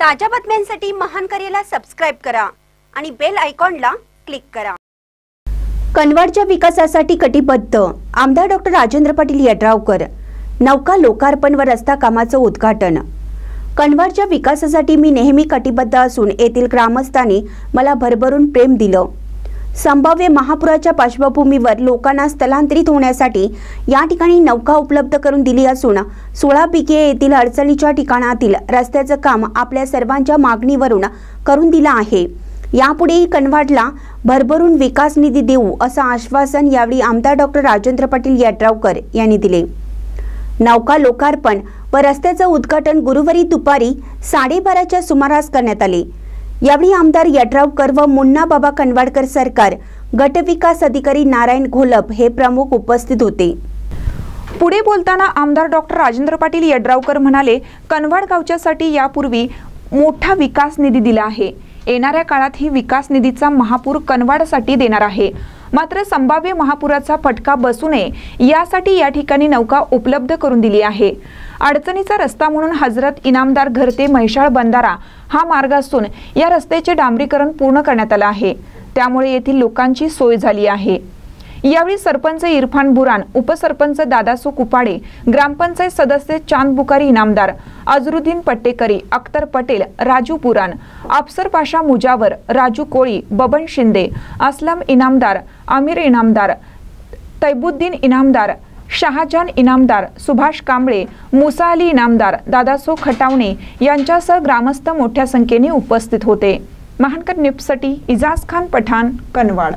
ताज्या बातम्यांसाठी महान करेला सबस्क्राइब करा आणि बेल आयकॉनला क्लिक करा। कनवाडच्या विकासासाठी कटिबद्ध आमदार डॉक्टर राजेंद्र पाटील यड्रावकर। नौका लोकार्पण व रस्ता कामाचं उद्घाटन। कनवाडच्या विकासासाठी मी नेहमी कटिबद्ध असून येथील ग्रामस्थांनी मला भरभरून प्रेम दिलं। संभाव्य महापुराच्या पार्श्वभूमीवर लोकांना स्थलांतरित होण्यासाठी या ठिकाणी नौका उपलब्ध करून दिली असून 16 पिके येथील अडचणीच्या ठिकाणातील रस्त्याचं काम आपल्या सर्वांच्या मागणीवरून करून दिलं आहे। यापुढेही कनवाडला भरभरून विकास निधी देऊ असं आश्वासन यावेळी आमदार डॉक्टर राजेंद्र पाटील यड्रावकर यांनी दिले। नौका लोकार्पण व रस्त्याचं उद्घाटन गुरुवारी दुपारी 12:30च्या सुमारास करण्यात आले। यावेळी आमदार यड्रावकर व मुन्ना बाबा कनवाडकर सरकार गट विकास अधिकारी नारायण घोलप हे प्रमुख उपस्थित होते। पुढे बोलताना आमदार डॉक्टर राजेंद्र पाटील यड्रावकर म्हणाले, कनवाड गावच्यासाठी यापूर्वी मोठा विकास निधी दिला आहे। येणाऱ्या काळात ही विकास निधीचा महापूर कनवाडसाठी देणार आहे। मात्र संभाव्य महापुराचा फटका बसू नये यासाठी या ठिकाणी नौका उपलब्ध करून दिली आहे। अडचणीचा रस्ता म्हणून हजरत इनामदार घर ते म्हैसाळ बंधारा हा मार्ग असून या रस्त्याचे डांबरीकरण पूर्ण करण्यात आले आहे। त्यामुळे येथील लोकांची सोय झाली आहे। यावेळी सरपंच इरफान बुरान, उपसरपंच दादासू कुपाडे, ग्रामपंचायत सदस्य चांद बुकारी इनामदार, अजरुद्दीन पट्टेकरी, अख्तर पटेल, राजू पुरान, अफसर पाशा मुजावर, राजू कोळी, बबन शिंदे, असलम इनामदार, आमिर इनामदार, तैबुद्दीन इनामदार, शहाजान इनामदार, सुभाष कांबळे, मुसा अली इनामदार, दादासो खटावणे यांच्यासह ग्रामस्थ मोठ्या संख्येने उपस्थित होते। महानकर न्यूजसाठी इजाज खान पठाण, कनवाड।